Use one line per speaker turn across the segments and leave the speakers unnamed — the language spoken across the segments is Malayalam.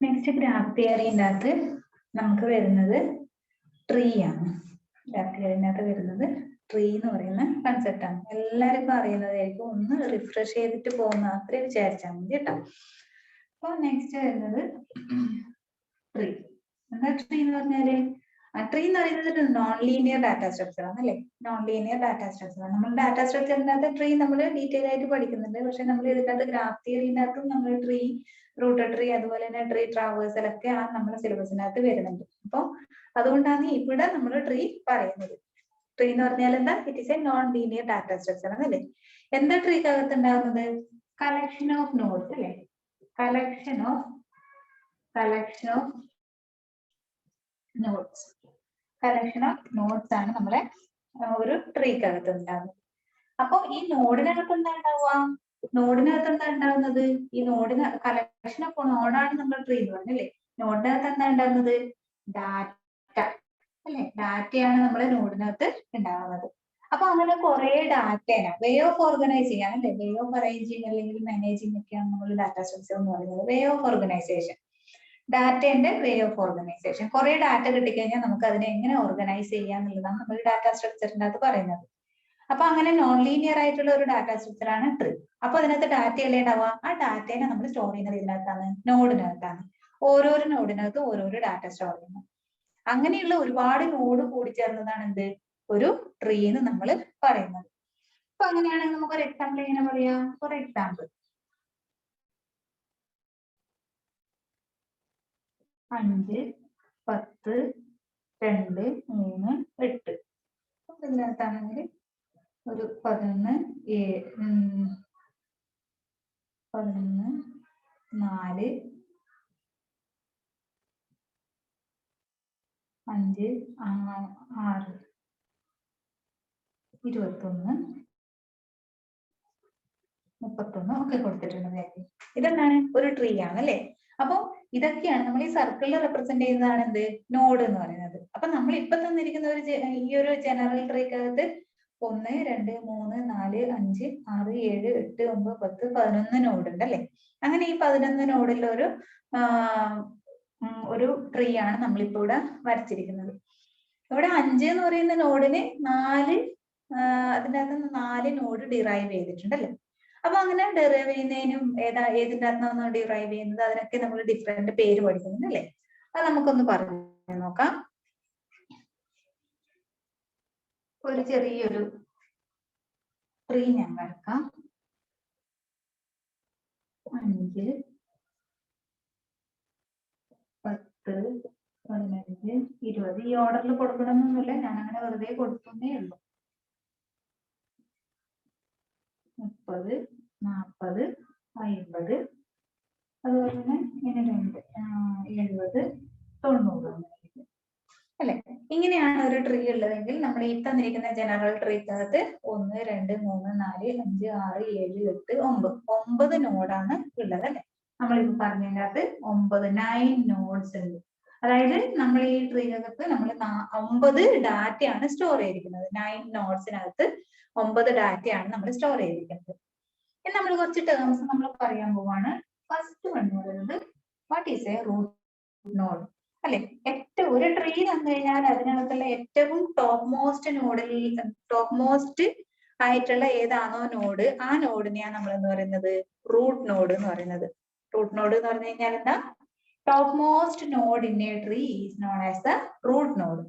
നെക്സ്റ്റ് ഗ്രാഫ് തിയറിന്റെ അകത്ത് നമുക്ക് വരുന്നത് ട്രീ ആണ്. ഗ്രാഫ് തിയറിന്റെ അകത്ത് വരുന്നത് ട്രീ എന്ന് പറയുന്ന കൺസെപ്റ്റ് ആണ്. എല്ലാവർക്കും അറിയുന്നതായിരിക്കും. ഒന്ന് റിഫ്രഷ് ചെയ്തിട്ട് പോകുന്ന അത്രയും വിചാരിച്ചാൽ മതി കേട്ടോ. അപ്പൊ നെക്സ്റ്റ് വരുന്നത് ട്രീ. എന്താ ട്രീ എന്ന് പറഞ്ഞാല്? ട്രീ എന്ന് പറയുന്നത് നോൺ ലീനിയർ ഡാറ്റ സ്ട്രക്ചർ ആണ് അല്ലെ? നോൺ ലീനിയർ ഡാറ്റ സ്ട്രക്ചർ ആണ്. നമ്മൾ ഡാറ്റ സ്ട്രക്ചറിന്റെ അകത്ത് ട്രീ നമ്മൾ ഡീറ്റെയിൽ ആയിട്ട് പഠിക്കുന്നുണ്ട്. പക്ഷെ നമ്മൾ ഇതിനകത്ത് ഗ്രാഫ് തിയറിന്റെ അകത്തും നമ്മൾ ട്രീ, റൂട്ടഡ് ട്രീ, അതുപോലെ തന്നെ ട്രീ ട്രാവേഴ്സൽ ഒക്കെ ആ നമ്മുടെ സിലബസിനകത്ത് വരുന്നുണ്ട്. അപ്പൊ അതുകൊണ്ടാണ് ഇവിടെ നമ്മൾ ട്രീ പറയുന്നത്. ട്രീ എന്ന് പറഞ്ഞാൽ എന്താ? It is a non linear data structure ആണല്ലേ? എന്താ ട്രീക്കകത്ത് ഉണ്ടാകുന്നത്? കളക്ഷൻ ഓഫ് നോഡ്സ് അല്ലെ? Collection of notes. Collection of notes ആണ് നമ്മളെ ഒരു ട്രീക്കകത്ത് ഉണ്ടാകുന്നത്. അപ്പൊ ഈ നോഡിനകത്ത് എന്താ ഉണ്ടാവുക? നോഡിനകത്ത് എന്താ ഉണ്ടാകുന്നത്? ഈ നോഡിന് കളക്ഷൻ ഓഫ് നോഡാണ് നമ്മൾ ട്രീ എന്ന് പറഞ്ഞല്ലേ? നോഡിനകത്ത് എന്താ ഉണ്ടാകുന്നത്? ഡാറ്റ അല്ലെ? ഡാറ്റയാണ് നമ്മളെ നോഡിനകത്ത് ഉണ്ടാകുന്നത്. അപ്പൊ അങ്ങനെ കുറെ ഡാറ്റയാണ് വേ ഓഫ് ഓർഗനൈസ് ചെയ്യാൻ അല്ലെ? വേ ഓഫ് അറേഞ്ചിങ് അല്ലെങ്കിൽ മാനേജിങ് ഒക്കെയാണ് നമ്മൾ ഡാറ്റ സ്ട്രക്ചർ എന്ന് പറയുന്നത്. വേ ഓഫ് ഓർഗനൈസേഷൻ, ഡാറ്റന്റെ വേ ഓഫ് ഓർഗനൈസേഷൻ. കുറെ ഡാറ്റ കിട്ടിക്കഴിഞ്ഞാൽ നമുക്ക് അതിനെ എങ്ങനെ ഓർഗനൈസ് ചെയ്യാം എന്നുള്ളതാണ് നമ്മൾ ഡാറ്റ സ്ട്രക്ചറിന്റെ അകത്ത് പറയുന്നത്. അപ്പൊ അങ്ങനെ നോൺ ലീനിയർ ആയിട്ടുള്ള ഒരു ഡാറ്റ സ്ട്രക്ചർ ആണ് ട്രീ. അപ്പൊ അതിനകത്ത് ഡാറ്റ അല്ലേ ഉണ്ടാവുക? ആ ഡാറ്റേനെ നമ്മൾ സ്റ്റോർ ചെയ്യുന്നത് ഇതിനകത്താണ്, നോഡിനകത്താണ്. ഓരോരോ നോഡിനകത്ത് ഓരോരോ ഡാറ്റ സ്റ്റോർ ചെയ്യുന്നു. അങ്ങനെയുള്ള ഒരുപാട് നോഡ് കൂടിച്ചേർന്നതാണ് എന്ത്? ഒരു ട്രീ എന്ന് നമ്മൾ പറയുന്നത്. അപ്പൊ അങ്ങനെയാണെങ്കിൽ നമുക്ക് ഒരു എക്സാമ്പിൾ എങ്ങനെ പറയാം? For example 5, 10, 2, 3, 8. ഇതിനകത്താണെങ്കിൽ ഒരു 11, 4, 5, 6, 21, 31 ഒക്കെ കൊടുത്തിട്ടുണ്ട്. ഇതെന്താണ്? ഒരു ട്രീ ആണ് അല്ലെ? അപ്പൊ ഇതൊക്കെയാണ് നമ്മൾ ഈ സർക്കിളിൽ റെപ്രസെന്റ് ചെയ്യുന്നതാണ് എന്ത്? നോഡ് എന്ന് പറയുന്നത്. അപ്പൊ നമ്മൾ ഇപ്പൊ തന്നിരിക്കുന്ന ഈ ഒരു ജനറൽ ട്രീക്കകത്ത് 1, 2, 3, 4, 5, 6, 7, 8, 9, 10, 11 നോഡ് ഉണ്ട് അല്ലെ? അങ്ങനെ ഈ 11 നോഡിൽ ഒരു ട്രീ ആണ് നമ്മളിപ്പോ ഇവിടെ വരച്ചിരിക്കുന്നത്. ഇവിടെ 5 എന്ന് പറയുന്ന നോഡിന് 4 അതിനകത്ത് 4 നോഡ് ഡിറൈവ് ചെയ്തിട്ടുണ്ട് അല്ലെ? അപ്പൊ അങ്ങനെ ഡിറൈവ് ചെയ്യുന്നതിനും ഏതിന്റെ അകത്താണ് ഡിറൈവ് ചെയ്യുന്നത് അതിനൊക്കെ നമ്മൾ ഡിഫറെന്റ് പേര് പഠിക്കുന്നുണ്ട് അല്ലെ? അത് നമുക്കൊന്ന് പറഞ്ഞു നോക്കാം. ഒരു ചെറിയൊരു ട്രീ ഞാൻ വരക്കാം. 5, 10, 15, 20. ഈ ഓർഡറിൽ കൊടുക്കണമെന്നൊന്നുമില്ല, ഞാൻ അങ്ങനെ വെറുതെ കൊടുക്കുന്നേ ഉള്ളൂ. 30, 40, 50, അതുപോലെ തന്നെ ഇങ്ങനെ 2, 70, 90 അല്ലെ? ഇങ്ങനെയാണ് ഒരു ട്രീ ഉള്ളതെങ്കിൽ നമ്മൾ ഈ തന്നിരിക്കുന്ന ജനറൽ ട്രീക്കകത്ത് 1, 2, 3, 4, 5, 6, 7, 8, 9 നോഡാണ് ഉള്ളത് അല്ലെ? നമ്മളിപ്പോ പറഞ്ഞതിനകത്ത് 9 നോഡ്സ് ഉണ്ട്. അതായത് നമ്മൾ ഈ ട്രീക്കകത്ത് നമ്മൾ 9 ഡാറ്റയാണ് സ്റ്റോർ ചെയ്തിരിക്കുന്നത്. 9 നോഡ്സിനകത്ത് 9 ഡാറ്റയാണ് നമ്മൾ സ്റ്റോർ ചെയ്തിരിക്കുന്നത്. ഇനി നമ്മൾ കുറച്ച് ടേംസ് നമ്മൾ പറയാൻ പോവാണ്. ഫസ്റ്റ് വൺ പറയുന്നത് what is a root node അല്ലെ? ഏറ്റവും ഒരു ട്രീ തന്നു കഴിഞ്ഞാൽ അതിനകത്തുള്ള ഏറ്റവും ടോപ്പ് മോസ്റ്റ് ആയിട്ടുള്ള ഏതാണോ നോഡ്, ആ നോഡിനെയാണ് നമ്മൾ എന്ന് പറയുന്നത് റൂട്ട് നോഡ് എന്ന് പറയുന്നത്. റൂട്ട് നോഡ് എന്ന് പറഞ്ഞു കഴിഞ്ഞാൽ എന്താ? Top most node in a tree is known as the root node.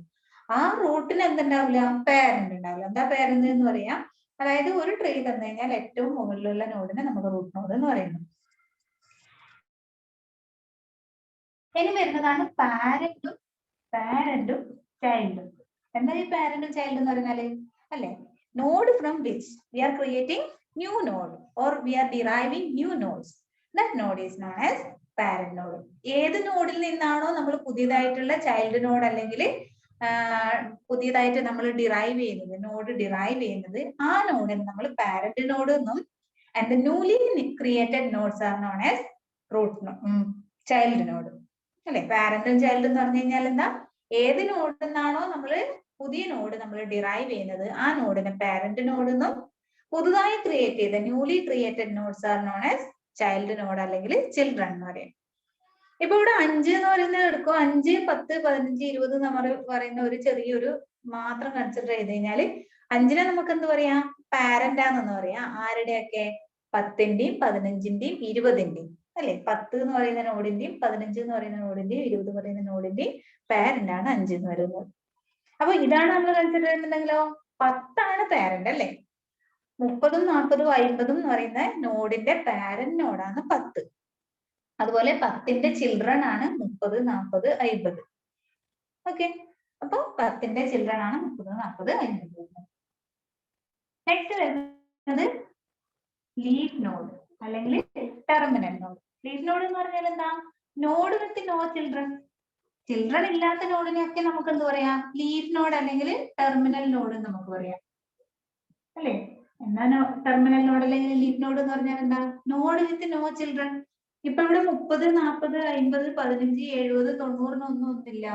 ആ റൂട്ടിന് എന്തുണ്ടാവില്ല? പേരന്റ് ഉണ്ടാവില്ല. എന്താ പേരന്റ് എന്ന് പറയാം? അതായത് ഒരു ട്രീ തന്നു കഴിഞ്ഞാൽ ഏറ്റവും മുകളിലുള്ള നോഡിനെ നമുക്ക് റൂട്ട് നോഡ് എന്ന് പറയുന്നു. ഇനി വരുന്നതാണ് പാരന്റും ചൈൽഡും. എന്താ ഈ പാരന്റും ചൈൽഡ് എന്ന് പറഞ്ഞാല് അല്ലെ? Node from which we are creating new node or we are deriving new nodes, that node is known as parent node. ഏത് നോഡിൽ നിന്നാണോ നമ്മൾ പുതിയതായിട്ടുള്ള ചൈൽഡ് നോഡ് അല്ലെങ്കിൽ പുതിയതായിട്ട് നമ്മൾ നോഡ് ഡിറൈവ് ചെയ്യുന്നത്, ആ നോഡിന് നമ്മൾ പാരന്റ് നോഡ് എന്നും and newly created nodes are known as child node അല്ലെ? പാരന്റും ചൈൽഡ് എന്ന് പറഞ്ഞു കഴിഞ്ഞാൽ എന്താ? ഏത് നോഡിൽ നിന്നാണോ പുതിയ നോഡ് നമ്മൾ ഡിറൈവ് ചെയ്യുന്നത്, ആ നോഡിനെ പാരന്റ് നോഡ് എന്നും പുതുതായി ക്രിയേറ്റ് ചെയ്ത newly created nodes are known as child node അല്ലെങ്കിൽ ചിൽഡ്രൻ എന്ന് പറയും. ഇപ്പൊ ഇവിടെ 5 എന്ന് പറയുന്നത് എടുക്കും. 5, 10, 15, 20 നമ്മൾ പറയുന്ന ഒരു ചെറിയൊരു മാത്രം കൺസിഡർ ചെയ്ത് കഴിഞ്ഞാല് 5നെ നമുക്ക് എന്ത് പറയാം? പാരന്റാന്ന് പറയാം. ആരുടെയൊക്കെ? 10ന്റെയും 15ന്റെയും 20ന്റെയും അല്ലെ? 10 എന്ന് പറയുന്ന നോഡിന്റെയും 15 എന്ന് പറയുന്ന നോഡിന്റെയും 20 പറയുന്ന നോഡിന്റെയും പാരന്റ് ആണ് 5 എന്ന് പറയുന്നത്. അപ്പൊ ഇതാണ് നമ്മൾ കൺസിഡർ ചെയ്യുന്നുണ്ടെങ്കിലോ 10 പാരന്റ് അല്ലെ? 30, 40, 50 എന്ന് പറയുന്ന നോഡിന്റെ പാരന്റ് നോഡാണ് 10. അതുപോലെ 10ന്റെ ചിൽഡ്രൻ ആണ് 30, 40, 50. ഓക്കെ, അപ്പൊ 10ന്റെ ചിൽഡ്രൻ ആണ് 30, 40, 50. നെക്സ്റ്റ് വരുന്നത് ലീഫ് നോഡ് അല്ലെങ്കിൽ ടെർമിനൽ നോഡ്. ലീഫ് നോഡ് എന്ന് പറഞ്ഞാൽ എന്താ? Node with no children. Children ഇല്ലാത്ത നോഡിനെയൊക്കെ നമുക്ക് എന്ത് പറയാം? ലീഫ് നോഡ് അല്ലെങ്കിൽ ടെർമിനൽ നോഡ് നമുക്ക് പറയാം അല്ലെ? എന്താ ടെർമിനൽ നോഡ് അല്ലെങ്കിൽ ലീഫ് നോഡ് എന്ന് പറഞ്ഞാൽ എന്താ? Node with no children. ഇപ്പൊ ഇവിടെ 30, 40, 50, 15, 70, 90 ഒന്നുമില്ല,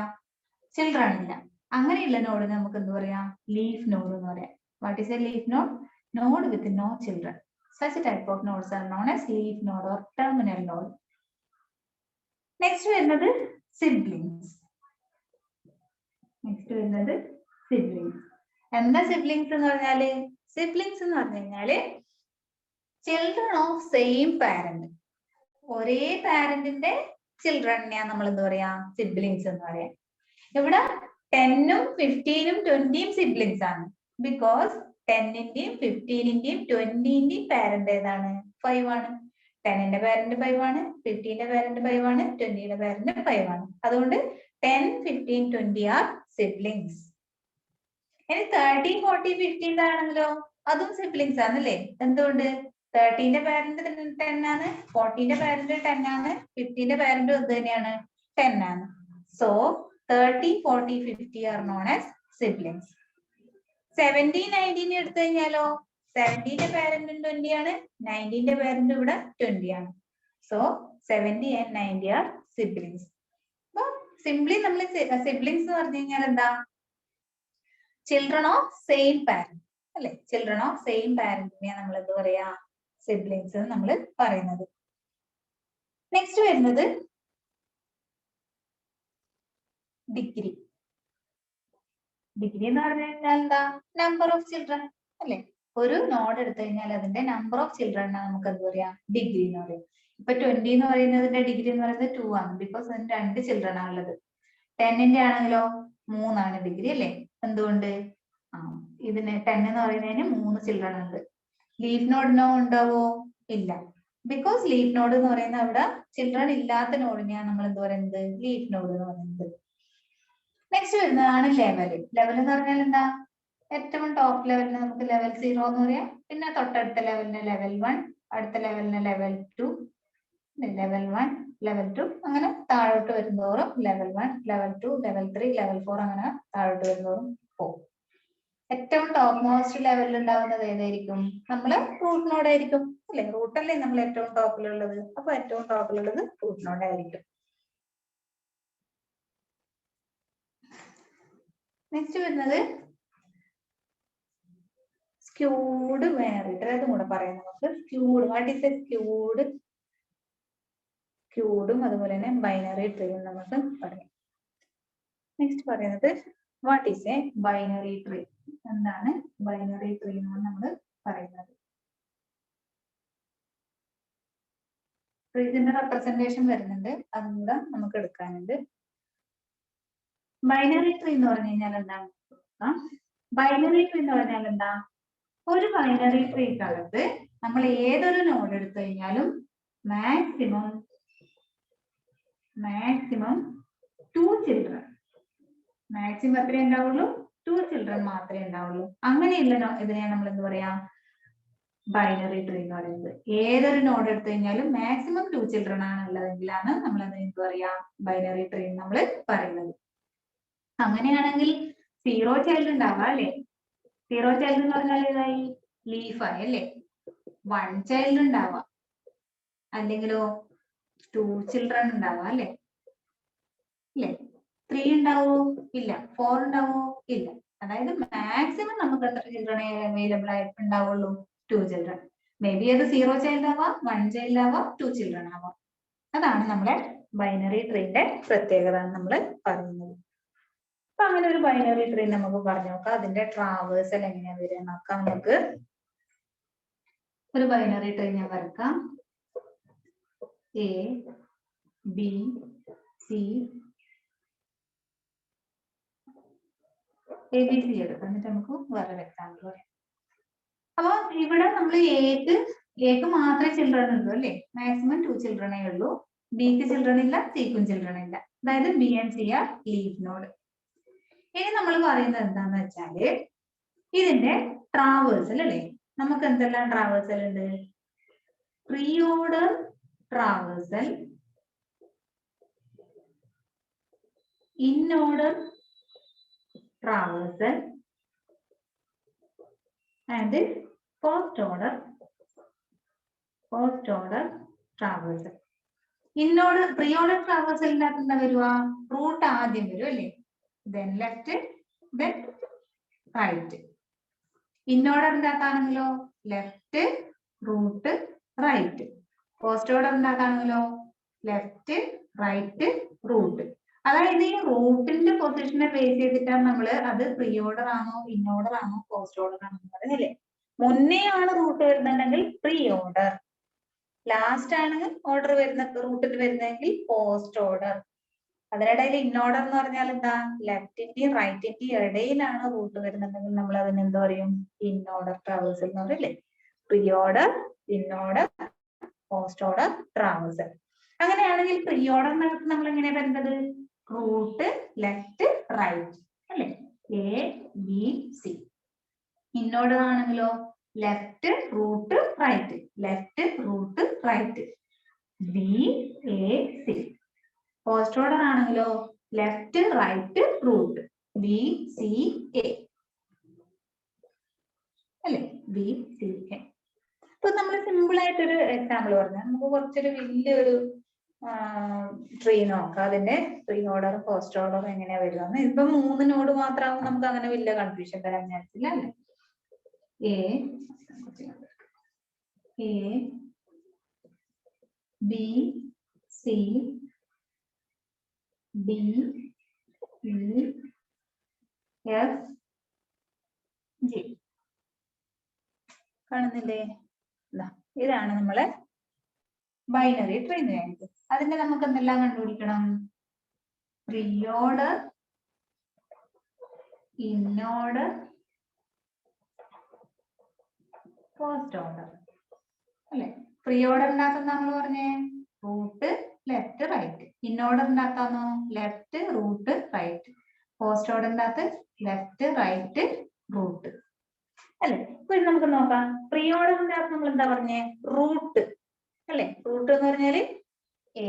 ചിൽഡ്രൻ ഇല്ല. അങ്ങനെയുള്ള നോഡിനെ നമുക്ക് എന്ത് പറയാം? ലീഫ് നോഡ് എന്ന് പറയാം. What is a leaf node? Node with no children. Such type of nodes are known as leaf node or terminal node. Next വരുന്നത് siblings. എന്താ siblings എന്ന് പറഞ്ഞാല്? siblings എന്ന് പറഞ്ഞു കഴിഞ്ഞാല് children of same parent. ഒരേ പാരന്റിന്റെ ചിൽഡ്രനെയാണ് നമ്മൾ എന്ത് പറയാ? സിബ്ലിങ്സ് എന്ന് പറയാം. ഇവിടെ 10ഉം 15ഉം 20ഉം സിബ്ലിങ്സ് ആണ്. ബിക്കോസ് 10ന്റെയും 15ന്റെയും 20ന്റെയും പാരന്റ് ഏതാണ്? 5 ആണ്. 10ന്റെ പാരന്റ് 5 ആണ്, 15ന്റെ പാരന്റ് 5 ആണ്, 20ന്റെ പാരന്റ് 5 ആണ്. അതുകൊണ്ട് 10, 15, 20 ആർ സിബ്ലിങ്സ്. ഇനി 30, 40, 50 ആണെങ്കിലോ അതും സിബ്ലിങ്സ് ആണല്ലേ? എന്തുകൊണ്ട്? 30ന്റെ പാരന്റ് 10 ആണ്, 40ന്റെ പാരന്റ് 10 ആണ്, 50ന്റെ പാരന്റ് ഇത് തന്നെയാണ് 10 ആണ്. So 30, 40, 50 are known as siblings. 70, 90 എടുത്തു കഴിഞ്ഞാലോ 70ന്റെ പാരന്റ് 20 ആണ്, 90ന്റെ പാരന്റ് ഇവിടെ 20 ആണ്. So 70 and 90 are siblings. അപ്പൊ സിംപ്ലി നമ്മൾ സിബ്ലിങ്സ് എന്ന് പറഞ്ഞു കഴിഞ്ഞാൽ എന്താ? ചിൽഡ്രൻ ഓഫ് സെയിം പാരന്റ് അല്ലെ? ചിൽഡ്രൻ ഓഫ് സെയിം പാരന്റിനെയാണ് നമ്മൾ എന്ത് പറയാ? സിബ്ലിങ്സ് നമ്മൾ പറയുന്നത്. നെക്സ്റ്റ് വരുന്നത് ഡിഗ്രി. ഡിഗ്രി എന്ന് പറഞ്ഞു കഴിഞ്ഞാൽ എന്താ? നമ്പർ ഓഫ് ചിൽഡ്രൻ അല്ലെ? ഒരു നോഡ് എടുത്തു കഴിഞ്ഞാൽ അതിന്റെ നമ്പർ ഓഫ് ചിൽഡ്രൻ നമുക്ക് എന്ത് പറയാം? ഡിഗ്രി എന്ന് പറയും. ഇപ്പൊ 20 എന്ന് പറയുന്നതിന്റെ ഡിഗ്രി എന്ന് പറയുന്നത് 2 ആണ്. ബിക്കോസ് അതിന് 2 ചിൽഡ്രൻ ആണുള്ളത്. 10ന്റെ ആണെങ്കിലോ 3 ആണ് ഡിഗ്രി അല്ലെ? എന്തുകൊണ്ട്? ഇതിന് 10 എന്ന് പറയുന്നതിന് 3 ചിൽഡ്രൻ ഉണ്ട്. ലീഫ് നോഡിനോ ഉണ്ടാവോ? ഇല്ല. ബിക്കോസ് ലീഫ് നോഡ് എന്ന് പറയുന്നത് അവിടെ ചിൽഡ്രൻ ഇല്ലാത്ത നോഡിനെയാണ് നമ്മൾ എന്ത് പറയുന്നത്? ലീഫ് നോഡ് എന്ന് പറയുന്നത്. നെക്സ്റ്റ് വരുന്നതാണ് ലെവൽ. ലെവൽ എന്ന് പറഞ്ഞാൽ എന്താ? ഏറ്റവും ടോപ്പ് ലെവലിന് നമുക്ക് ലെവൽ 0 എന്ന് പറയാം. പിന്നെ തൊട്ടടുത്ത ലെവലിന് ലെവൽ 1, അടുത്ത ലെവലിന് ലെവൽ 2, ലെവൽ 1, ലെവൽ 2, അങ്ങനെ താഴോട്ട് വരുന്നതോറും ലെവൽ 1, ലെവൽ 2, ലെവൽ 3, ലെവൽ 4 അങ്ങനെ താഴോട്ട് വരുന്നതോറും പോകും. ഏറ്റവും ടോപ്പ് മോസ്റ്റ് ലെവലിൽ ഉണ്ടാവുന്നത് ഏതായിരിക്കും? നമ്മള് റൂട്ട് നോഡ് ആയിരിക്കും അല്ലെ? റൂട്ട് അല്ലേ നമ്മൾ ഏറ്റവും ടോപ്പിലുള്ളത്. അപ്പൊ ഏറ്റവും ടോപ്പിലുള്ളത് റൂട്ട് നോഡ് ആയിരിക്കും. നെക്സ്റ്റ് വരുന്നത് സ്ക്യൂഡ് വേറിട്ട്. അതും കൂടെ പറയാം നമുക്ക്. Skewed, what is a skewed? സ്ക്യൂഡും അതുപോലെ തന്നെ ബൈനറി ട്രീയും നമുക്ക് പറയാം. നെക്സ്റ്റ് പറയുന്നത് what is a binary tree? എന്താണ് ബൈനറി ട്രീ എന്നാണ് നമ്മൾ പറയുന്നത്. ട്രീസിന്റെ റെപ്രസെന്റേഷൻ വരുന്നുണ്ട്, അതും കൂടെ നമുക്ക് എടുക്കാനുണ്ട്. ബൈനറി ട്രീ എന്ന് പറഞ്ഞു കഴിഞ്ഞാൽ എന്താണ്? ബൈനറി ട്രീ എന്ന് പറഞ്ഞാൽ എന്താ? ഒരു ബൈനറി ട്രീക്കകത്ത് നമ്മൾ ഏതൊരു നോഡ് എടുത്തു കഴിഞ്ഞാലും മാക്സിമം 2 ചിൽഡ്രൻ, മാക്സിമം എത്രയേ ഉണ്ടാവുള്ളൂ? 2 ചിൽഡ്രൻ മാത്രമേ ഉണ്ടാവുള്ളൂ. അങ്ങനെയുള്ള ഇതിനെയാണ് നമ്മൾ എന്ത് പറയാ? ബൈനറി ട്രീ എന്ന് പറയുന്നത്. ഏതൊരു നോഡ് എടുത്തു കഴിഞ്ഞാലും മാക്സിമം 2 ചിൽഡ്രൻ ആണ് ഉള്ളതെങ്കിലാണ് നമ്മൾ അത് എന്ത് പറയാ? ബൈനറി ട്രീ നമ്മൾ പറയുന്നത്. അങ്ങനെയാണെങ്കിൽ 0 ചൈൽഡ് ഉണ്ടാവാം അല്ലെ? 0 ചൈൽഡ് എന്ന് പറഞ്ഞാൽ ഏതായി? ലീഫായി അല്ലെ? 1 ചൈൽഡ് ഉണ്ടാവാം, അല്ലെങ്കിലോ 2 ചിൽഡ്രൻ ഉണ്ടാവാം അല്ലെ? 3 ഉണ്ടാവോ? ഇല്ല. 4 ഉണ്ടാവോ? ഇല്ല. അതായത് മാക്സിമം നമുക്ക് എത്ര ചിൽഡ്രനെ അവൈലബിൾ ആയിട്ട് ഉണ്ടാവുള്ളൂ? 2 ചിൽഡ്രൻ. മേ ബി അത് 0 ചൈൽഡ് ആവാം, 1 ചൈൽഡ് ആവാം, 2 ചിൽഡ്രൻ ആവാം. അതാണ് നമ്മളെ ബൈനറി ട്രീന്റെ പ്രത്യേകത നമ്മൾ പറയുന്നത്. അപ്പൊ അങ്ങനെ ഒരു ബൈനറി ട്രീ നമുക്ക് പറഞ്ഞു നോക്കാം. അതിന്റെ ട്രാവേഴ്സൽ എങ്ങനെയാ വരിക നോക്കാം. നമുക്ക് ഒരു ബൈനറി ട്രീ ഞാൻ വരക്കാം. എ ബി സി ABC എടുക്കാം. എന്നിട്ട് നമുക്ക് വേറെ എക്സാമ്പിൾ പറയാം. അപ്പൊ ഇവിടെ നമ്മൾ എക്ക് മാത്രമേ ചിൽഡ്രൻ ഉള്ളൂ അല്ലേ? മാക്സിമം 2 ചിൽഡ്രനേ ഉള്ളൂ. ബിക്ക് ചിൽഡ്രൻ ഇല്ല, സിക്കും ചിൽഡ്രൻ ഇല്ല. അതായത് B and C are leaf node. ഇനി നമ്മൾ പറയുന്നത് എന്താന്ന് വെച്ചാല് ഇതിന്റെ ട്രാവേഴ്സൽ അല്ലേ? നമുക്ക് എന്തെല്ലാം ട്രാവേഴ്സൽ ഉണ്ട്? Pre order traversal, in order traversal and post order traversal. In order pre-order traversal എന്താ വരുവാ? റൂട്ട് ആദ്യം വരും അല്ലേ? then left then right. in order എന്താക്കാണെങ്കിലോ left root right. Post order എന്താക്കാണെങ്കിലോ ലെഫ്റ്റ് റൈറ്റ് റൂട്ട്. അതായത് ഈ റൂട്ടിന്റെ പൊസിഷനെ ബേസ് ചെയ്തിട്ടാണ് നമ്മൾ അത് പ്രീ ഓർഡർ ആണോ ഇൻ ഓർഡർ ആണോ പോസ്റ്റ് ഓർഡർ ആണോ പറയുന്നില്ലേ? മുന്നേ ആണ് റൂട്ട് വരുന്നുണ്ടെങ്കിൽ പ്രീ ഓർഡർ, ലാസ്റ്റ് ആണ് ഓർഡർ റൂട്ടിൽ വരുന്നതെങ്കിൽ പോസ്റ്റ് ഓർഡർ. അതിനിടയിൽ ഇൻ ഓർഡർ എന്ന് പറഞ്ഞാൽ എന്താ? ലെഫ്റ്റിന്റെയും റൈറ്റിന്റെയും ഇടയിലാണ് റൂട്ട് വരുന്നുണ്ടെങ്കിൽ നമ്മൾ അതിന് എന്ത് പറയും? ഇൻ ഓർഡർ ട്രാവേഴ്സൽ എന്ന് പറയില്ലേ? Pre order, in order, post order traversal. അങ്ങനെയാണെങ്കിൽ പ്രീ ഓർഡറിനകത്ത് നമ്മൾ എങ്ങനെയാ വരുന്നത്? റൂട്ട് ലെഫ്റ്റ് റൈറ്റ് അല്ലെ? A B C. In order ആണെങ്കിലോ left root right, left root right, B A C. Post order ആണെങ്കിലോ left right root, B C A അല്ലെ? B C A. അപ്പൊ നമ്മൾ സിമ്പിൾ ആയിട്ടൊരു എക്സാമ്പിൾ പറഞ്ഞാൽ നമുക്ക് കുറച്ചൊരു വലിയൊരു ട്രീ നോക്കാം. അതിന്റെ പ്രീ ഓർഡർ പോസ്റ്റ് ഓർഡർ എങ്ങനെയാ വരുന്നത്? ഇപ്പൊ 3 നോഡ് മാത്രമാകുമ്പോൾ നമുക്ക് അങ്ങനെ വലിയ കൺഫ്യൂഷൻ വരാൻ ചാൻസ് ഇല്ല അല്ലേ? A B C D E F G. കാണുന്നില്ലേ? ഇതാണ് നമ്മളെ ബൈനറി ട്രീ എന്ന് പറയുന്നത്. അതിന്റെ നമുക്ക് എന്തെല്ലാം കണ്ടുപിടിക്കണം? Pre order, in order, post order അല്ലെ? പ്രീ ഓർഡറിനകത്ത് നമ്മൾ പറഞ്ഞേ റൂട്ട് ലെഫ്റ്റ് റൈറ്റ്. ഇൻ ഓർഡറിനകത്താണോ ലെഫ്റ്റ് റൂട്ട് റൈറ്റ്. പോസ്റ്റ് ഓർഡറിനകത്ത് ലെഫ്റ്റ് റൈറ്റ് റൂട്ട് അല്ലെ? ഇപ്പൊ ഇത് നമുക്ക് നോക്കാം. പ്രീ ഓർഡറിനകത്ത് നമ്മൾ എന്താ പറഞ്ഞേ? റൂട്ട് അല്ലെ? റൂട്ട് എന്ന് പറഞ്ഞാല് എ.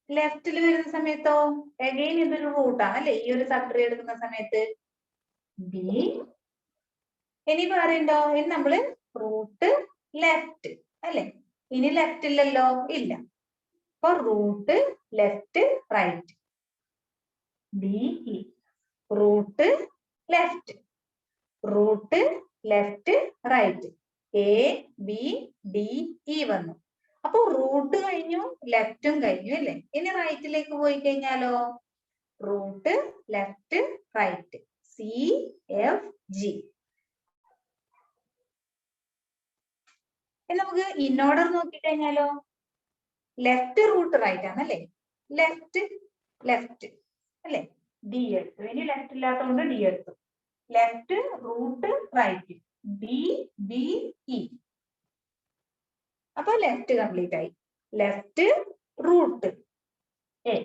ലെഫ്റ്റിൽ വരുന്ന സമയത്തോ അഗെയിൻ ഇതൊരു റൂട്ടാണ് അല്ലെ? ഈ ഒരു സബ് ട്രീ എടുക്കുന്ന സമയത്ത് ബി. ഇനി പറയുണ്ടോ? ഇനി നമ്മള് റൂട്ട് ലെഫ്റ്റ് അല്ലെ? ഇനി ലെഫ്റ്റ് ഇല്ലല്ലോ, ഇല്ല. അപ്പൊ root left right, B E. Root left, root left right, A B D E വന്നു. അപ്പൊ റൂട്ട് കഴിഞ്ഞു, ലെഫ്റ്റും കഴിഞ്ഞു അല്ലേ? ഇനി റൈറ്റിലേക്ക് പോയി കഴിഞ്ഞാലോ root left right, C F G. നമുക്ക് ഇൻ ഓർഡർ നോക്കിക്കഴിഞ്ഞാലോ ലെഫ്റ്റ് റൂട്ട് റൈറ്റ് ആണ് അല്ലേ? ലെഫ്റ്റ് ലെഫ്റ്റ് അല്ലെ? ഡി എടുത്തു. ഇനി ലെഫ്റ്റ് ഇല്ലാത്തതുകൊണ്ട് ഡി എടുത്തു. Left root right, D B E. അപ്പൊ ലെഫ്റ്റ് കംപ്ലീറ്റ് ആയി. Left root A,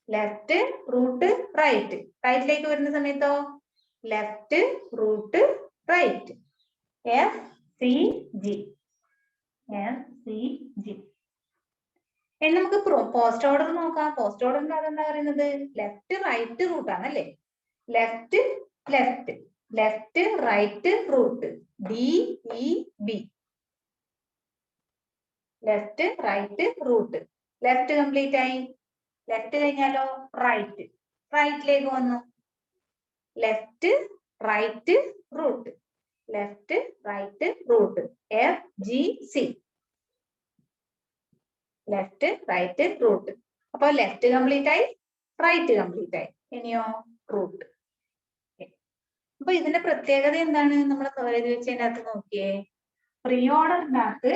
left root right. റൈറ്റിലേക്ക് വരുന്ന സമയത്തോ left root right, F C G, F C G. ഇനി നമുക്ക് പോസ്റ്റ് ഓർഡർ നോക്കാം. പോസ്റ്റ് ഓർഡറിന്റെ അതെന്താ പറയുന്നത്? ലെഫ്റ്റ് റൈറ്റ് റൂട്ട് ആണ് അല്ലേ? Left left, left right root, D E B. Left right root. Left complete ആയി. ലെഫ്റ്റ് കഴിഞ്ഞാലോ റൈറ്റ്, റൈറ്റിലേക്ക് വന്നു. Left right root, left right root, F G C. Left right root. അപ്പൊ ലെഫ്റ്റ് കംപ്ലീറ്റ് ആയി, റൈറ്റ് കംപ്ലീറ്റ് ആയി. ഇനിയോ റൂട്ട്. അപ്പൊ ഇതിന്റെ പ്രത്യേകത എന്താണ്? നമ്മൾ എഴുതി വെച്ചതിന്റെ അകത്ത് നോക്കിയേ, പ്രീ ഓർഡറിന്റെ അകത്ത്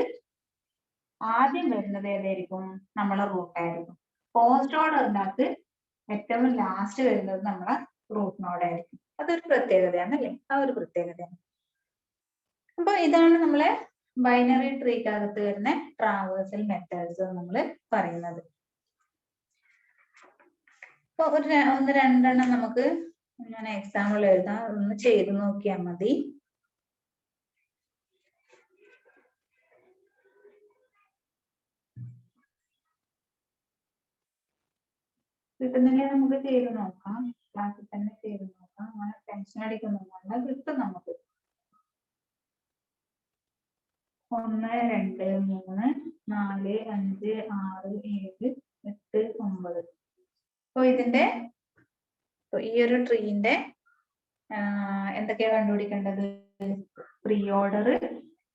ആദ്യം വരുന്നത് ഏതായിരിക്കും? നമ്മളെ റൂട്ടായിരിക്കും. പോസ്റ്റ് ഓർഡറിന്റെ അകത്ത് ഏറ്റവും ലാസ്റ്റ് വരുന്നത് നമ്മളെ റൂട്ട് നോഡായിരിക്കും. അതൊരു പ്രത്യേകതയാണ് അല്ലേ? ആ ഒരു പ്രത്യേകതയാണ്. അപ്പൊ ഇതാണ് നമ്മളെ ബൈനറി ട്രീക്കകത്ത് വരുന്ന ട്രാവേഴ്സൽ മെത്തേഡ്സ് നമ്മൾ പറയുന്നത്. അപ്പൊ ഒന്ന് രണ്ടെണ്ണം നമുക്ക് ഞാൻ എക്സാമ്പിൾ എഴുതാം, ഒന്ന് ചെയ്ത് നോക്കിയാൽ മതി. കിട്ടുന്നില്ലേ നമുക്ക് ചെയ്ത് നോക്കാം, ക്ലാസ്സിൽ തന്നെ ചെയ്ത് നോക്കാം. അങ്ങനെ ടെൻഷൻ അടിക്കുന്നൊന്നുമല്ല, കിട്ടും നമുക്ക്. 1 2 3 4 5 6 7 8 9. അപ്പൊ ഇതിന്റെ ഈ ഒരു ട്രീന്റെ എന്തൊക്കെയാ കണ്ടുപിടിക്കേണ്ടത്? Pre order,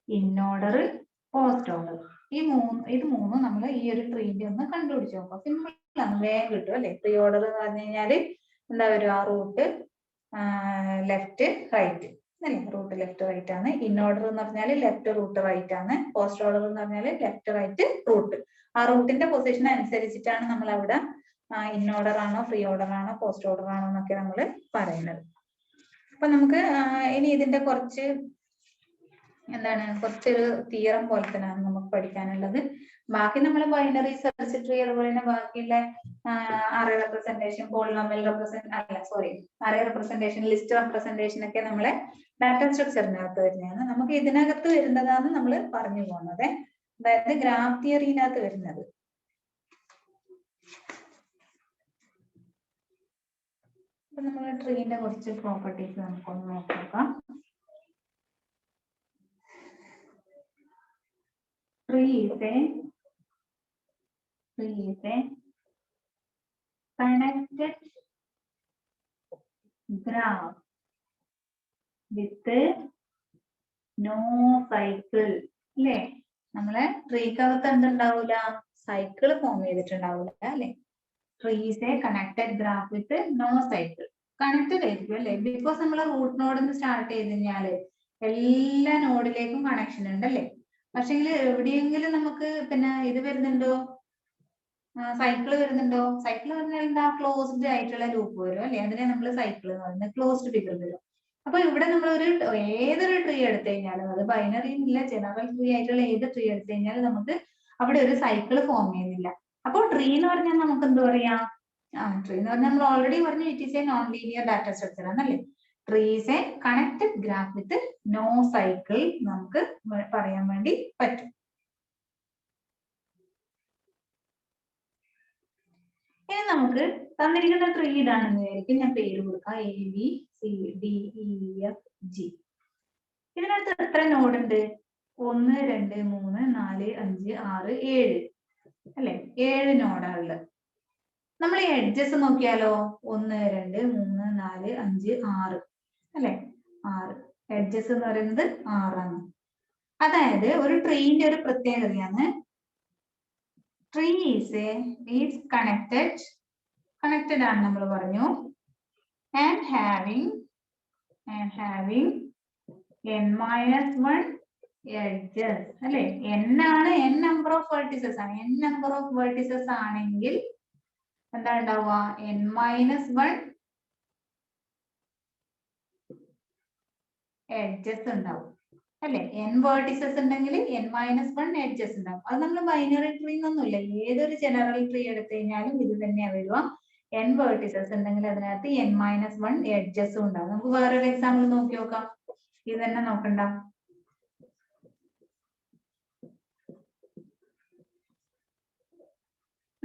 in order, post order. ഇത് മൂന്നും നമ്മൾ ഈ ഒരു ട്രീന്റെ ഒന്ന് കണ്ടുപിടിച്ച് നോക്കാം. സിമ്പിൾ ആണ്, വേഗം കിട്ടും അല്ലെ? പ്രീ ഓർഡർ എന്ന് പറഞ്ഞു കഴിഞ്ഞാല് എന്താ വരും? ആ റൂട്ട് ലെഫ്റ്റ് റൈറ്റ് അല്ലെ? റൂട്ട് ലെഫ്റ്റ് റൈറ്റ് ആണ്. ഇൻ ഓർഡർ എന്ന് പറഞ്ഞാൽ ലെഫ്റ്റ് റൂട്ട് റൈറ്റ് ആണ്. പോസ്റ്റ് ഓർഡർ എന്ന് പറഞ്ഞാൽ ലെഫ്റ്റ് റൈറ്റ് റൂട്ട്. ആ റൂട്ടിന്റെ പൊസിഷൻ അനുസരിച്ചിട്ടാണ് നമ്മൾ അവിടെ ഇൻ ഓർഡർ ആണോ, ഫ്രീ ഓർഡർ ആണോ, പോസ്റ്റ് ഓർഡർ ആണോ എന്നൊക്കെ നമ്മൾ പറയുന്നത്. അപ്പൊ നമുക്ക് ഇനി ഇതിന്റെ കുറച്ച് കുറച്ചൊരു തിയറം പോലെ തന്നെയാണ് നമുക്ക് പഠിക്കാനുള്ളത്. ബാക്കി നമ്മൾ ബൈനറി, സെർച്ച് ട്രീ, അതുപോലെ തന്നെ ബാക്കിയുള്ള array representation, polynomial array representation, list representation ഒക്കെ നമ്മളെ ഡാറ്റ സ്ട്രക്ചറിനകത്ത് വരുന്നതാണ്. നമുക്ക് ഇതിനകത്ത് വരുന്നതാണ് നമ്മൾ പറഞ്ഞു പോകുന്നത്, അതായത് ഗ്രാഫ് തിയറിനകത്ത് വരുന്നത്. അപ്പൊ നമ്മൾ ട്രീന്റെ കുറച്ച് പ്രോപ്പർട്ടീസ് നമുക്കൊന്ന് നോക്കാം. Tree is a connected graph with no cycle. അല്ലേ? നമ്മളെ ട്രീക്കകത്ത് എന്തുണ്ടാവൂല? സൈക്കിൾ ഫോം ചെയ്തിട്ടുണ്ടാവൂല അല്ലെ? Tree is a connected graph with no cycle. Connected ആയിരിക്കും അല്ലെ? ബിക്കോസ് നമ്മൾ റൂട്ട് നോഡിൽ സ്റ്റാർട്ട് ചെയ്ത് കഴിഞ്ഞാല് എല്ലാ നോഡിലേക്കും കണക്ഷൻ ഉണ്ട് അല്ലെ? പക്ഷെങ്കിൽ എവിടെയെങ്കിലും നമുക്ക് പിന്നെ ഇത് വരുന്നുണ്ടോ? സൈക്കിൾ വരുന്നുണ്ടോ? സൈക്കിൾ പറഞ്ഞാൽ എന്താ? ക്ലോസ്ഡ് ആയിട്ടുള്ള ലൂപ്പ് വരും അല്ലെ? അതിനെ നമ്മൾ സൈക്കിൾ എന്ന് പറയുന്നത്, ക്ലോസ്ഡ് ഫിഗർ വരും. അപ്പൊ ഇവിടെ നമ്മൾ ഏതൊരു ട്രീ എടുത്തു കഴിഞ്ഞാലും, അത് ബൈനറി ഇല്ല, ജനറൽ ട്രീ ആയിട്ടുള്ള ഏത് ട്രീ എടുത്തു കഴിഞ്ഞാലും നമുക്ക് അവിടെ ഒരു സൈക്കിൾ ഫോം ചെയ്യുന്നില്ല. അപ്പൊ ട്രീ എന്ന് പറഞ്ഞാൽ നമുക്ക് എന്ത് പറയാം? ട്രീ എന്ന് പറഞ്ഞാൽ നമ്മൾ ഓൾറെഡി പറഞ്ഞു, it is a non linear data structure ആണല്ലേ? Tree is a connected graph with no cycle നമുക്ക് പറയാൻ വേണ്ടി പറ്റും. ഇനി നമുക്ക് തന്നിരിക്കുന്ന ട്രീ ഇതാണെന്ന് വിചാരിക്കും, ഞാൻ പേര് കൊടുക്കാം ABCDEFG. ഇതിനകത്ത് എത്ര നോഡ് ഉണ്ട്? 1 2 3 4 5 6 7 അല്ലെ? 7 നോഡാണുള്ളത്. നമ്മൾ ഈ എഡ്ജസ് നോക്കിയാലോ? 1 2 3 4 5 6 അല്ലെ? 6 എഡ്ജസ് എന്ന് പറയുന്നത് 6 ആണ്. അതായത് ഒരു ട്രീന്റെ ഒരു പ്രത്യേകതയാണ്, ട്രീ ഈസ് കണക്റ്റഡ് ആണ് നമ്മൾ പറഞ്ഞു, ആൻഡ് ഹാവിങ് n-1 എഡ്ജസ് അല്ലെ? n ആണ്, n നമ്പർ ഓഫ് വെർട്ടിസസ് ആണ്. n നമ്പർ ഓഫ് വെർട്ടിസസ് ആണെങ്കിൽ എന്താ ഉണ്ടാവുക? n-1 എഡ്ജസ് ഉണ്ടാവും അല്ലെ? n വെർട്ടിസസ് ഉണ്ടെങ്കിൽ n-1 എഡ്ജസ് ഉണ്ടാവും. അത് നമ്മൾ ബൈനറി ട്രീ എന്നൊന്നുമില്ല, ഏതൊരു ജനറൽ ട്രീ എടുത്തു കഴിഞ്ഞാലും ഇത് തന്നെയാണ് വരിക. n വെർട്ടിസസ് ഉണ്ടെങ്കിൽ അതിനകത്ത് n-1 എഡ്ജസും ഉണ്ടാവും. നമുക്ക് വേറൊരു എക്സാമ്പിൾ നോക്കി നോക്കാം. ഇത് തന്നെ നോക്കണ്ട.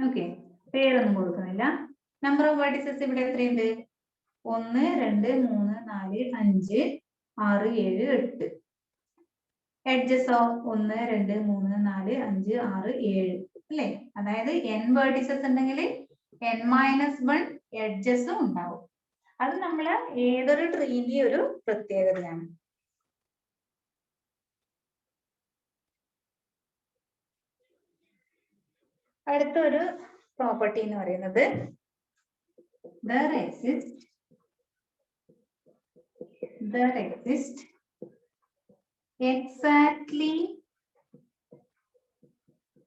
ഓക്കെ, പേരൊന്നും കൊടുക്കുന്നില്ല. നമ്പർ ഓഫ് വെർട്ടിസസ് ഇവിടെ എത്രയുണ്ട്? 1 2 3 4 5 6 7 8. എഡ്ജസോ 1 2 3 4 5 6 7 അല്ലേ? അതായത് n വെർട്ടിസസ് ഉണ്ടെങ്കിൽ n-1 എഡ്ജസും ഉണ്ടാവും. അത് നമ്മള് ഏതൊരു ട്രീന്റെ ഒരു പ്രത്യേകതയാണ്. അടുത്തൊരു പ്രോപ്പർട്ടി എന്ന് പറയുന്നത് there exists exactly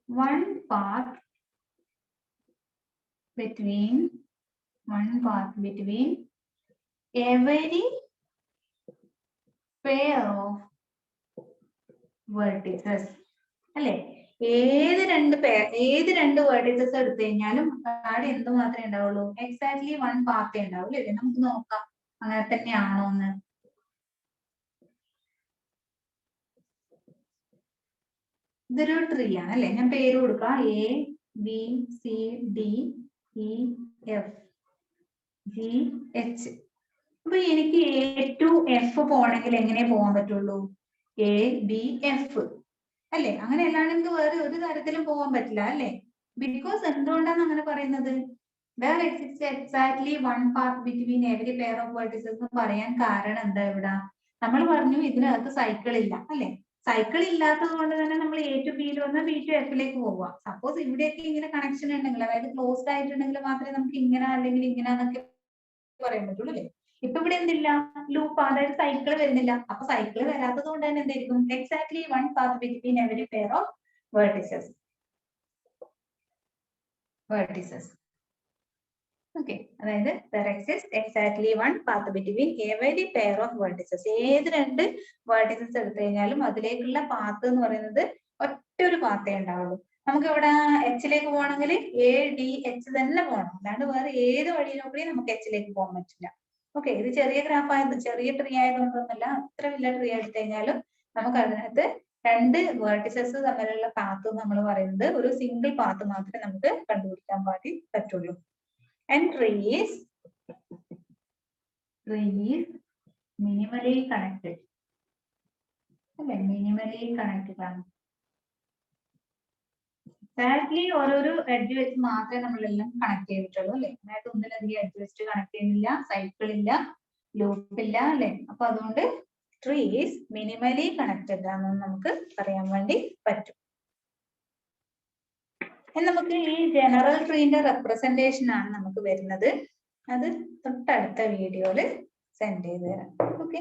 one path between every pair of vertices. അല്ലെ? ഏത് രണ്ട് വേർട്ടിസസ് എടുത്തു കഴിഞ്ഞാലും അവിടെ എന്ത് മാത്രമേ ഉണ്ടാവുള്ളൂ? എക്സാക്ട്ലി വൺ പാത്തേ ഉണ്ടാവുള്ളൂ അല്ലേ? നമുക്ക് നോക്കാം അങ്ങനെ തന്നെയാണോ എന്ന്. ഇതൊരു ട്രീ ആണ് അല്ലെ? ഞാൻ പേര് കൊടുക്കാം A B C D E F G H. അപ്പൊ എനിക്ക് A to F പോകണമെങ്കിൽ എങ്ങനെ പോകാൻ പറ്റുള്ളൂ? A B F അല്ലെ? അങ്ങനെ അല്ലാണ്ട് എനിക്ക് വേറെ ഒരു തരത്തിലും പോകാൻ പറ്റില്ല അല്ലെ? ബിക്കോസ് എന്തുകൊണ്ടാണ് അങ്ങനെ പറയുന്നത്? There exists exactly one path between every pair of vertices എന്ന് പറയാൻ കാരണം എന്താ? ഇവിടെ നമ്മൾ പറഞ്ഞു ഇതിനകത്ത് സൈക്കിൾ ഇല്ല അല്ലെ? സൈക്കിൾ ഇല്ലാത്തത് കൊണ്ട് തന്നെ നമ്മൾ A to B വന്ന് B to F ലേക്ക് പോവുക. സപ്പോസ് ഇവിടെയൊക്കെ ഇങ്ങനെ കണക്ഷൻ ഉണ്ടെങ്കിൽ, അതായത് ക്ലോസ്ഡ് ആയിട്ടുണ്ടെങ്കിൽ മാത്രമേ നമുക്ക് ഇങ്ങനെ അല്ലെങ്കിൽ ഇങ്ങനെ എന്നൊക്കെ പറയാൻ പറ്റുള്ളൂ അല്ലെ? ഇപ്പൊ ഇവിടെ എന്തില്ല? ലൂപ്പ്, അതായത് സൈക്കിൾ വരുന്നില്ല. അപ്പൊ സൈക്കിൾ വരാത്തത് കൊണ്ട് തന്നെ എന്തായിരിക്കും? Exactly one path between every pair of vertices. Okay, അതായത് there exists exactly one path between every pair of vertices. ഏത് രണ്ട് vertices എടുത്തു കഴിഞ്ഞാലും അതിലേക്കുള്ള പാത്ത് എന്ന് പറയുന്നത് ഒറ്റ ഒരു പാത്തേ ഉണ്ടാവുള്ളൂ. നമുക്ക് ഇവിടെ എച്ചിലേക്ക് പോകണമെങ്കിൽ ADH തന്നെ പോകണം, അല്ലാണ്ട് വേറെ ഏത് വഴിയിലൂടെയും നമുക്ക് എച്ചിലേക്ക് പോകാൻ പറ്റില്ല. ഓക്കെ, ഇത് ചെറിയ ഗ്രാഫ് ആയത്, ചെറിയ ട്രീ ആയതുകൊണ്ടൊന്നല്ല, അത്ര വലിയ ട്രീ എടുത്തു കഴിഞ്ഞാലും നമുക്ക് അതിനകത്ത് രണ്ട് വേർട്ടിസസ് തമ്മിലുള്ള പാത്ത് നമ്മൾ പറയുന്നത് ഒരു സിംഗിൾ പാത്ത് മാത്രമേ നമുക്ക് കണ്ടുപിടിക്കാൻ പറ്റുള്ളൂ. And tree is minimally connected. അല്ലെ? minimally connected ആണ്. എക്സാക്ട്ലി ഓരോരോ എഡ്ജ് വെച്ച് മാത്രമേ നമ്മളെല്ലാം കണക്ട് ചെയ്തിട്ടുള്ളൂ അല്ലെ? അതായത് ഒന്നിലധികം എഡ്ജ് വെച്ച് കണക്ട് ചെയ്യുന്നില്ല, സൈക്കിൾ ഇല്ല, ലൂപ്പ് ഇല്ല അല്ലെ? അപ്പൊ അതുകൊണ്ട് ട്രീ ഈസ് മിനിമലി കണക്റ്റഡ് ആണെന്ന് നമുക്ക് പറയാൻ വേണ്ടി പറ്റും. നമുക്ക് ഈ ജനറൽ ട്രീന്റെ റെപ്രസെന്റേഷൻ ആണ് നമുക്ക് വരുന്നത്. അത് തൊട്ടടുത്ത വീഡിയോയിൽ സെൻഡ് ചെയ്ത് തരാം. ഓക്കെ.